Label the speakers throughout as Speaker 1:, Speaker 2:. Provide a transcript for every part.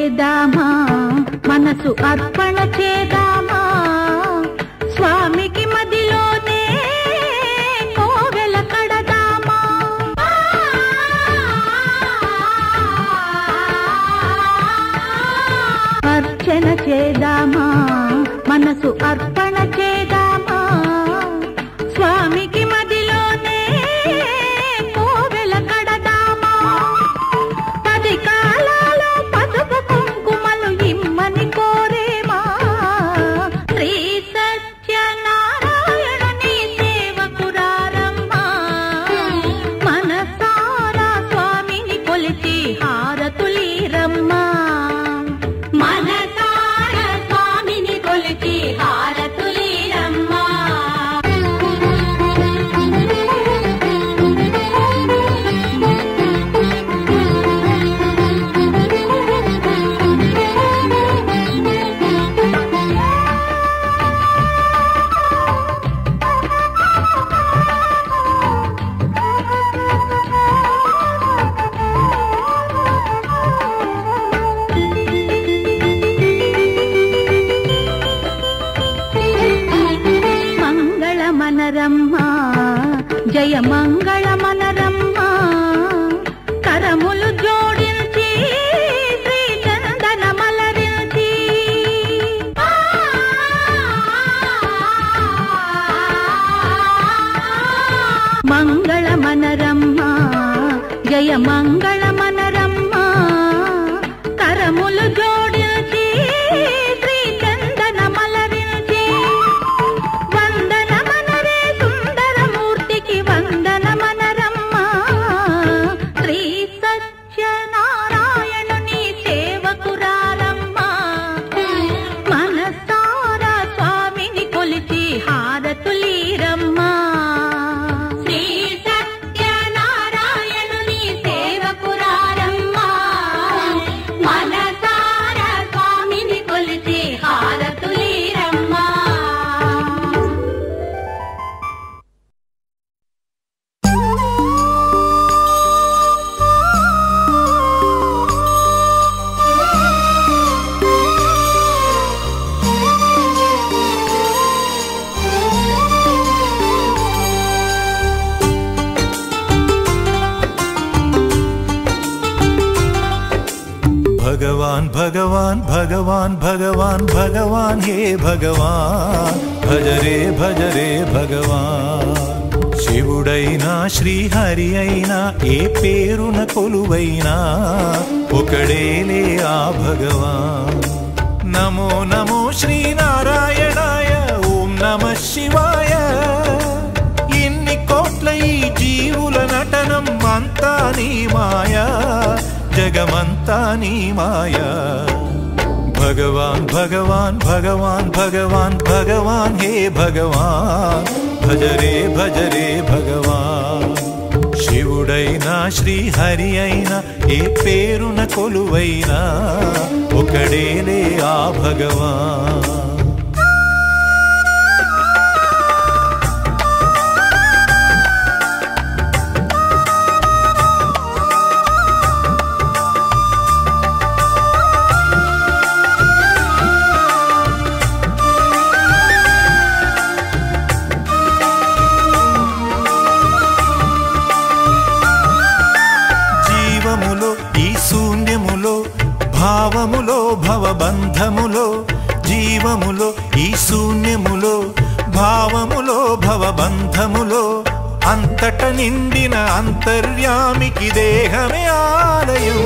Speaker 1: చేదామా మనసు అర్పణ చేదామా స్వామికి మదిలోనే కోవెల కడదామా అర్చన చేదామా మనసు అర్పణ చేదామా స్వామికి మదిలోనే కోవెల కడదామా పది కాలాలు పసుపు కుంకుమలు ఇమ్మని కోరేమా శ్రీ సత్యనారాయణుని సేవకురారమ్మా మనసారా స్వామిని కొలిచి హారతులీరమ్మా మనసారా స్వామిని కొలిచి హారతులీరమ్మా మంగళమనరమ్మా జయ మంగళమనరమ్మా కరములు జోడించి శ్రీ చందనమలరించి మంగళమనరమ్మా జయ మంగళమనరమ్మా కరములు జోడించి శ్రీ చందనమలరించి వందనమనరే సుందరమూర్తికి వందనమనరమ్మా శ్రీ సత్యనారాయణుని సేవకురారమ్మా మనసారా స్వామిని కొలిచి హారతులీరమ్మా శ్రీ సత్యనారాయణుని సేవకురారమ్మా మనసారా స్వామిని కొలిచి హారతులీరమ్మా
Speaker 2: भगवान भगवान भगवान भगवान भगवान हे भगवान भज रे भगवान शिवुडैना श्रीहरि అయినా ఏ పేరున కొలువైనా ఒకడేలే ఆ భగవాన్ నమో నమో శ్రీనారాయణాయ ఓం నమః శివాయ ఇన్ని కోట్ల ఈ జీవుల నటనం అంతా నీ మాయా జగమంతా నీ మాయా भगवान भगवान भगवान भगवान भगवान हे भगवान भज रे भगवान शिवुडैना श्रीहरि అయినా ఏ పేరున కొలువైనా ఒకడేలే ఆ భగవాన్ భావములో భవబంధములో జీవములో ఈ శూన్యములో భావములో భవబంధములో అంతట నిండిన అంతర్యామికి దేహమే ఆలయం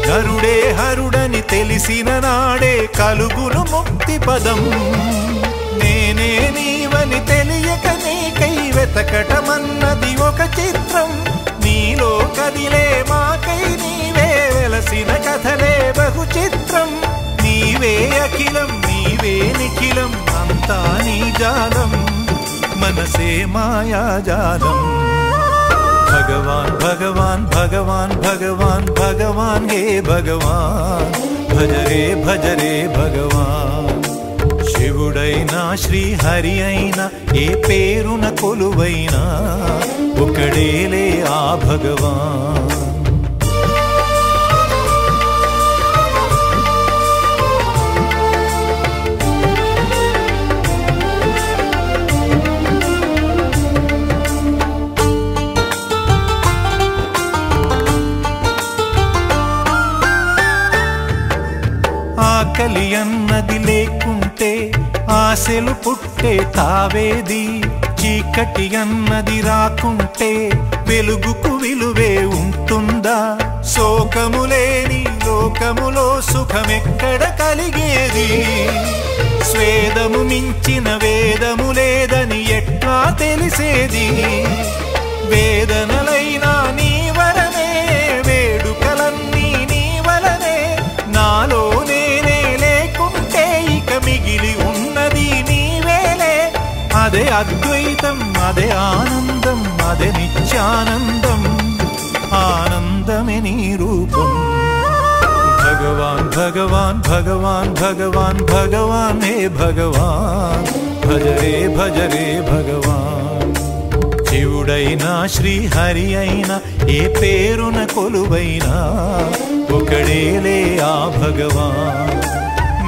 Speaker 2: గరుడే హరుడని తెలిసిన నాడే కలుగును ముక్తి పదం నేనే నీవని తెలియక నీకై వెతకటమన్నది ఒక చిత్రం నీలో కదిలే మాకై నీవే వెలసిన కథలే బహు చిత్రం నీవే అఖిలం నీవే నిఖిలం అంతా నీ జాలం మనసే మాయాజాలం भगवान भगवान भगवान भगवान भगवान हे भगवान भज रे भगवान शिवुडैना श्रीहरि అయినా ఏ పేరున కొలువైనా ఒకడేలే ఆ భగవాన్ ఆకలి అన్నది లేకుంటే ఆశలు పుట్టే తావేది, చీకటి అన్నది రాకుంటే వెలుగుకు విలువే ఉంటుందా? శోకము లేని లోకములో సుఖమెక్కడ కలిగేది? స్వేదము మించిన వేదము లేదని ఎట్లా తెలిసేది? వేదనలైనా నీ వలనే, వేడుకలన్నీ నీ వలనే, నాలో నేనే లేకుంటే ఇక మిగిలి ఉన్నది నీవేలే. అదే అద్వైతం, అదే ఆనందం, అదే నిత్యానందం, ఆనందమే నీ రూపం. భగవాన్ భగవాన్ భగవాన్ భగవాన్ భగవాన్ హే భగవాన్, భజరే భజరే భగవాన్. శివుడైనా శ్రీహరి అయినా ఏ పేరున కొలువైనా ఒకడేలే ఆ భగవాన్.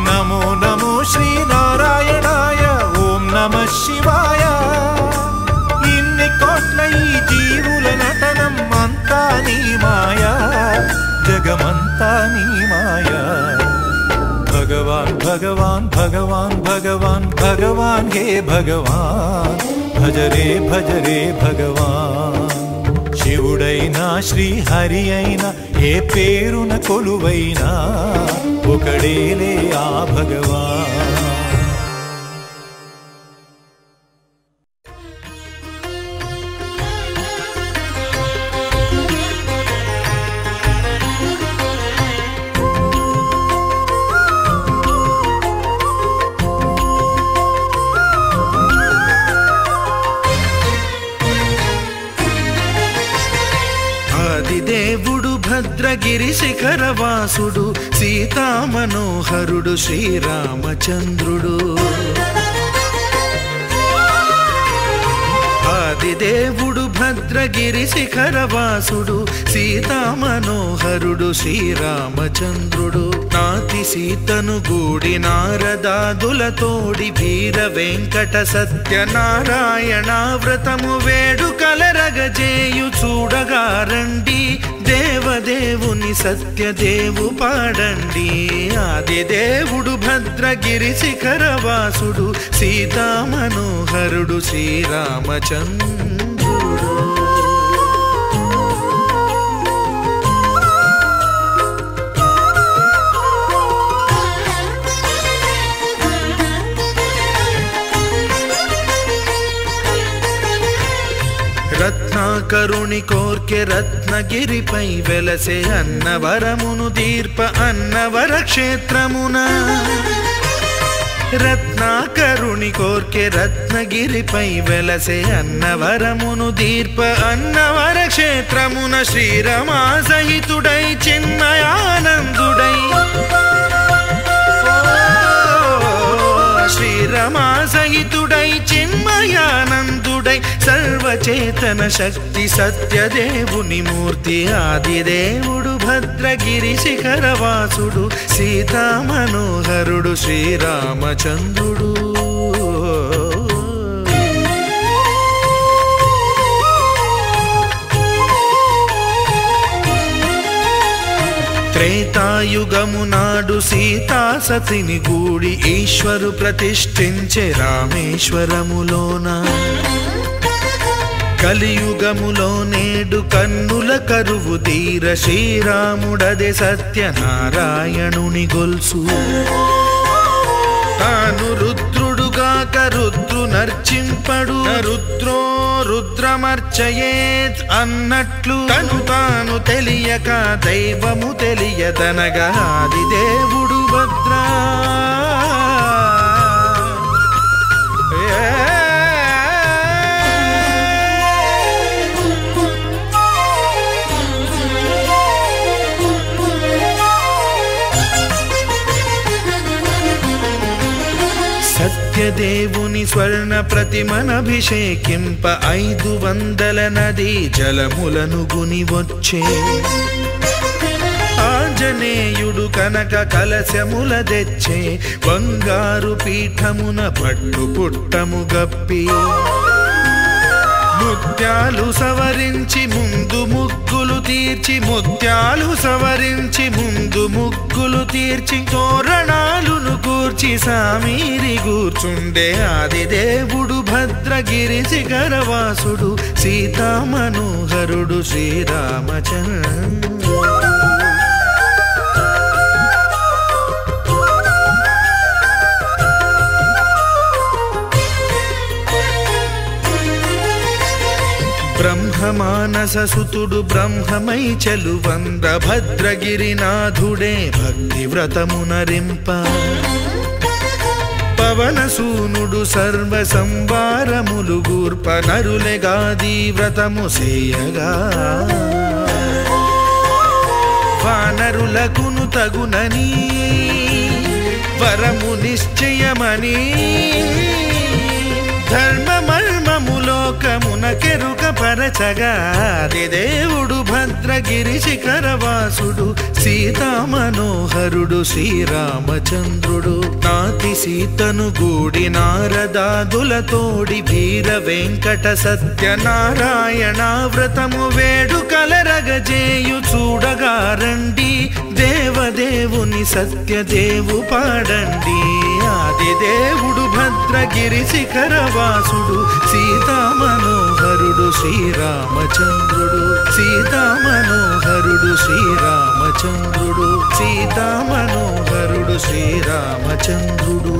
Speaker 2: నమో నమో శ్రీనారాయణాయ, ఓం నమః శివాయ. ఇన్ని కోట్ల ఈ జీవుల నటనం అంతా నీ మాయా, జగమంతా నీ మాయా. భగవాన్ భగవాన్ భగవాన్ భగవాన్ భగవాన్ హే భగవాన్, భజరే భజరే భగవాన్. శివుడైనా శ్రీహరి అయినా ఏ పేరున కొలువైనా ఒకడేలే ఆ భగవాన్.
Speaker 3: దేవుడు భద్రగిరి శిఖరవాసుడు, సీతా మనోహరుడు శ్రీరామచంద్రుడు. ఆదిదేవుడు భద్రగిరి శిఖరవాసుడు, సీతా మనోహరుడు శ్రీరామచంద్రుడు. నాతి సీతను గూడి నారదాదులతోడి వీర వెంకట సత్యనారాయణ వ్రతము వేడుకలరగజేయు చూడగా రండి, దేవదేవుని సత్యదేవు పాడండి. ఆదిదేవుడు భద్రగిరి శిఖరవాసుడు, సీతా మనోహరుడు శ్రీరామచంద్రుడు. రత్నాకరుని కోర్కె రత్నగిరిపై వెలసే అన్నవరమును దీర్ప అన్నవర క్షేత్రమున. రత్నాకరుని కోర్కె రత్నగిరిపై వెలసే అన్నవరమును దీర్ప అన్నవర క్షేత్రమున. శ్రీరమా సహితుడై చిన్మయానందుడై, శ్రీరమా సహితుడై చిన్మయానందుడై, సర్వచేతన శక్తి సత్యదేవుని మూర్తి. ఆదిదేవుడు భద్రగిరి శిఖరవాసుడు, సీతా మనోహరుడు శ్రీరామచంద్రుడు. త్రేతాయుగము నాడు సీతా సతిని గూడి ఈశ్వరు ప్రతిష్ఠించే రామేశ్వరములోన. కలియుగములో నేడు కన్నుల కరువు తీర శ్రీరాముడదే సత్యనారాయణుని గొల్సు. తాను రుద్రుడుగాక రుద్రు నర్చింపడు, రుద్రో రుద్రమర్చయేత్ అన్నట్లు తను తాను తెలియక దైవము తెలియదనగా ఆదిదేవుడు భద్రా. సత్యదేవుని స్వర్ణ ప్రతిమనభిషేకింప 500 నదీ జలములను గుని వచ్చే. ఆంజనేయుడు కనక కలశముల తెచ్చే, బంగారు పీఠమున పట్టు పుట్టము గప్పి. ముత్యాలు సవరించి ముందు ముగ్గులు తీర్చి, ముత్యాలు సవరించి ముందు ముగ్గులు తీర్చి, తోరణ ప్రాణాలును కూర్చి సామీరి కూర్చుండే ఆదిదేవుడు భద్రగిరి శిఖరవాసుడు సీతామనోహరుడు శ్రీరామచంద్రుడు. బ్రహ్మమానససుతుడు బ్రహ్మమై చలువంద్ర భద్రగిరినాథుడే భక్తి వ్రతమునరింప పవనసూనుడు సర్వ సంవారములు గూర్ప నరులెగాది వ్రతము సేయగా వానరులకును తగునని వరము నిశ్చయమని ధర్మమర్మములోకమున కెరుక పరచగా దేవుడు భద్రగిరి శిఖరవాసుడు సీతామనోహరుడు శ్రీరామచంద్రుడు. నాతి సీతను గూడి నారదాదులతోడి వీర వెంకట సత్యనారాయణ వ్రతము వేడుకలరగజేయు చూడగా రండి దేవదేవుని సత్యదేవు పాడండి. ఆదిదేవుడు భద్రగిరి శిఖరవాసుడు సీతామనోహరుడు శ్రీరామచంద్రుడు. సీతామనోహరుడు శ్రీరామచంద్రుడు. సీతామనోహరుడు శ్రీరామచంద్రుడు.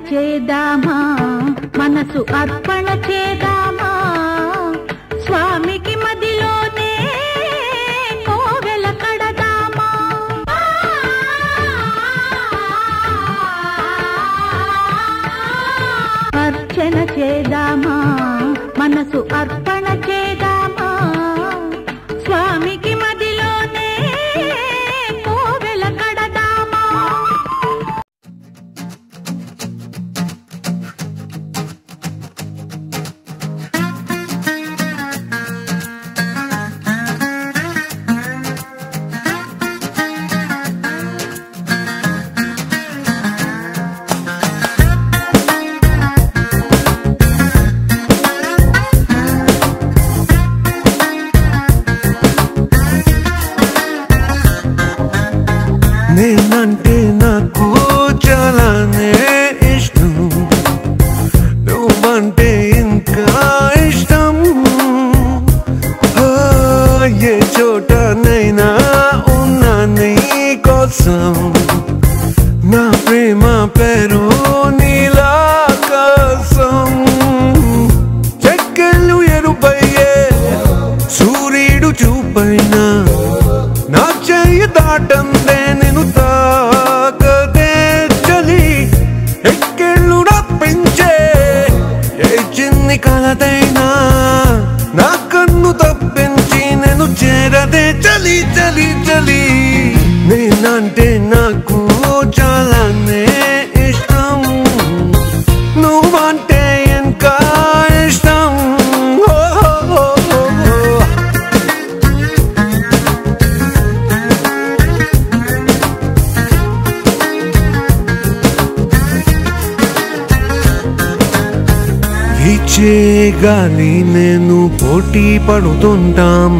Speaker 1: చేద్దామా మనసు అర్పణ చేద్దామా స్వామికి మదిలోనే కోవెల కడదామా అర్చన చేద్దామా మనసు అర్పణ చేద్దామా స్వామికి మదిలోనే కోవెల కడదామా
Speaker 3: నేనంటే నాకు చాలానే ఇష్టం నువ్వంటే ఇంకా ఇష్టం ఏ చోటనైనా ఉన్నా నీ కోసం నా ప్రేమ పేరు నీలాకాశం చెక్కలు ఎరుపయ్యే సూర్యుడు చూపైనా నా చెయ్యి దాటందే నేను తాకదే చలి ఎక్కెళ్ళు రప్పించే ఏ చిన్ని కలదైనా నా కన్ను తప్పించి నేను చేరదే చలి చలి చలి నేనంటే నాకు చాలానే ఇష్టం నువ్వంటే ఇంకా ఇష్టం వీచే గాలి నేను పోటీ పడుతుంటాం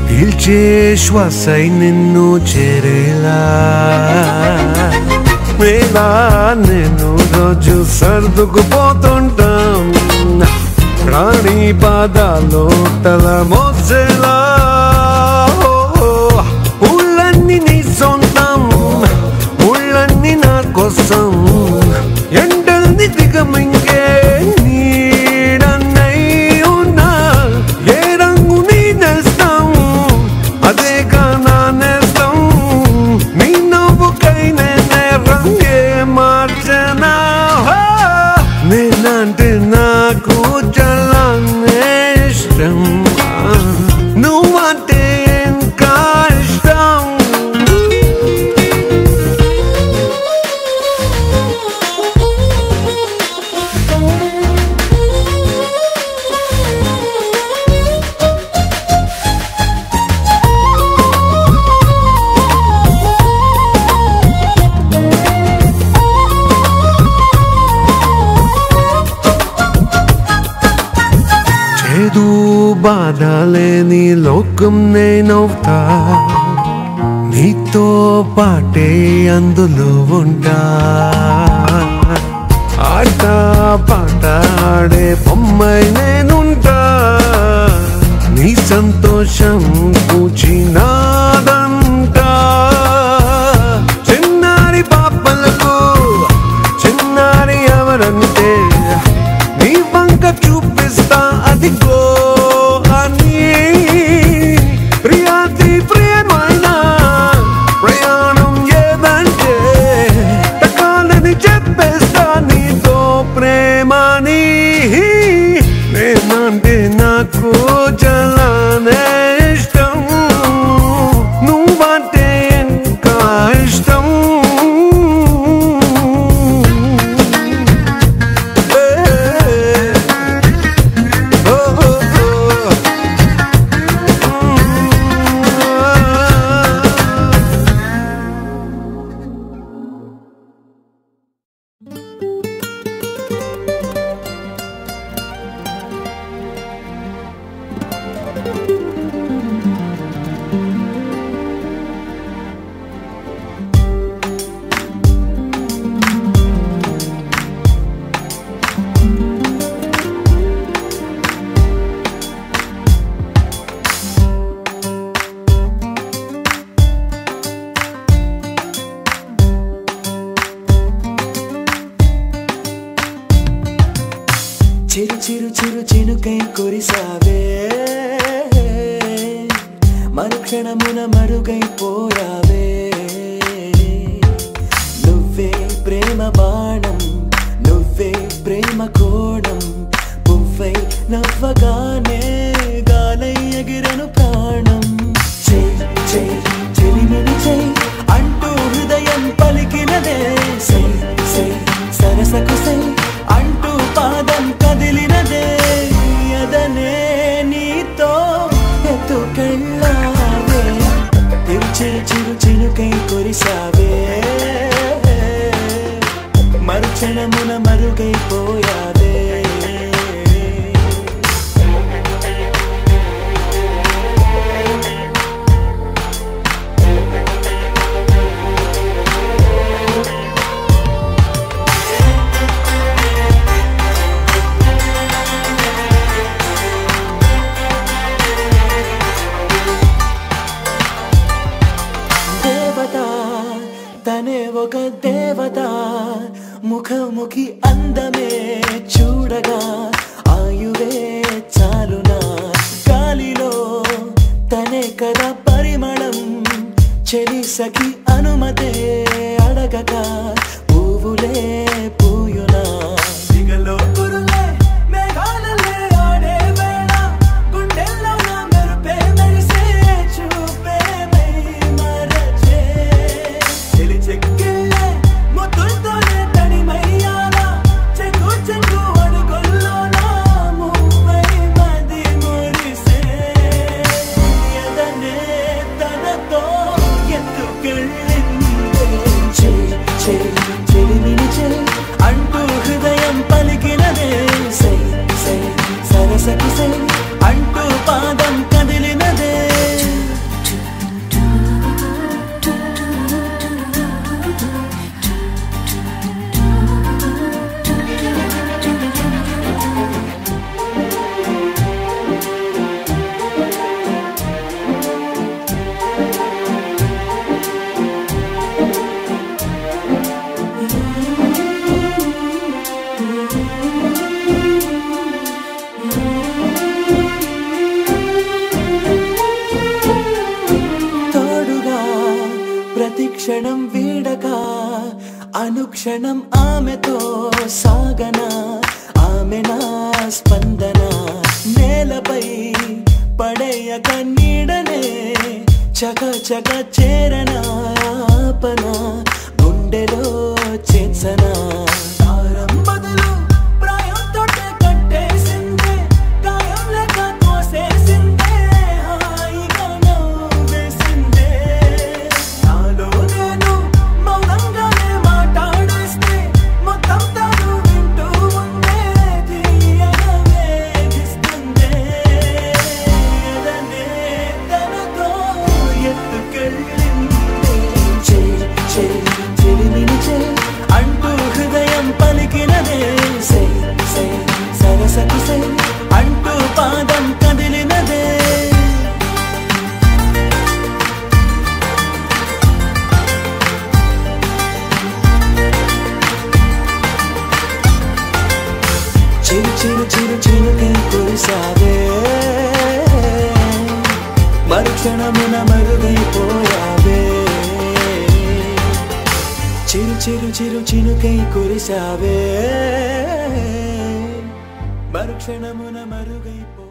Speaker 3: పీల్చే శ్వాసై నిన్ను చేరేలా వేళ నేను రోజు సర్దుకుపోతుంటాం ప్రాణి పాదాలు తల మోసేలా ఊళ్ళన్నీ నీ సొంతం ఊళ్ళన్నీ నా కోసం ఎండల్ని దిగమింగే నీడన్నై ఉన్నా ఏ రంగు నీ నేస్తం అదేగా నా నేస్తం నీ నవ్వుకై నేనే రంగే మార్చనా నేనంటే నాకు చాలానే ఇష్టం నువ్వంటే ఇంకా ఇష్టం చేదు బాధ లేని లోకం నేనవుతా నీతో పాటే అందులో ఉంటా ఆట పాట ఆడే బొమ్మై నేనుంటా నీ సంతోషం కూచినాదంటా చిన్నారి పాపలకు చిన్నారి ఎవరంటే నీ వంక చూపిస్తా అదిగో అని ప్రియాతి ప్రియమైన ప్రయాణం ఏదంటే టకాలని చెప్పి
Speaker 4: చిరు చిరు చిరు చినుకై కురిసావే మరుక్షణమున మరుగైపోయావే నువ్వే ప్రేమ బాణం నువ్వే ప్రేమ కోణం పువ్వై నవ్వగానే గాలై ఎగిరెను ప్రాణం చెలిమిని చెయ్ అంటూ హృదయం పలికినదే సై సై సరసకు సై అంటూ పాదం కదిలినదే అదనే నీతో ఎత్తుకెళ్ళావే చిరు చిరు చినుకై కురిసావే మరుక్షణమున మరుగైపోయావే తనే ఒక దేవత ముఖముఖి అందమే చూడగా ఆయువే చాలునా గాలిలో తనే కదా పరిమళం చెలి సఖి అనుమతే అడగక పువ్వులే పూయునా దిగలో కురులే మేఘాలలే ఆడే వేళ గుండెల్లో నా మెరుపే మెరిసే చూపే మై మరచే చెక్కిళ్ళే ముద్దులతోనే తడిమయ్యాలా చెంగు చెంగు అడుగుల్లోనా మువ్వై మది మురిసే ఎదనే తనతో ఎత్తుకెళ్ళిందే చెలిమిని చెలి అంటూ హృదయం పలికినదే సై సై సరసకు సై అంటూ పాదం కదిలినదే ప్రతిక్షణం వీడక అనుక్షణం ఆమెతో సాగన ఆమె నా స్పందన నేలపై పడేయక నీడనే చక చక చేరన ఆపన గుండెలో చేర్చన తారం బదులు ప్రాయంతో కట్టేసిందే గాయం లేక కోసేసిందే హాయిగా నవ్వేసిందే నాలో నేను మౌనంగానే మాట్లాడేస్తే మొత్తం తాను వింటూ ఉండే తీయగా వేధిస్తుందే ఎదనే తనతో ఎత్తుకెళ్ళిందే చెలిమిని చెలి అంటూ హృదయం పలికినదే సై సై సరసకు సై అంటూ పాదం కదిలినదే చిరు చిరు చిరు చినుకై కురిసావే మరుక్షణమున మరుగైపోయావే చిరు చిరు చిరు చినుకై కురిసావే మరుక్షణమున మరుగైపో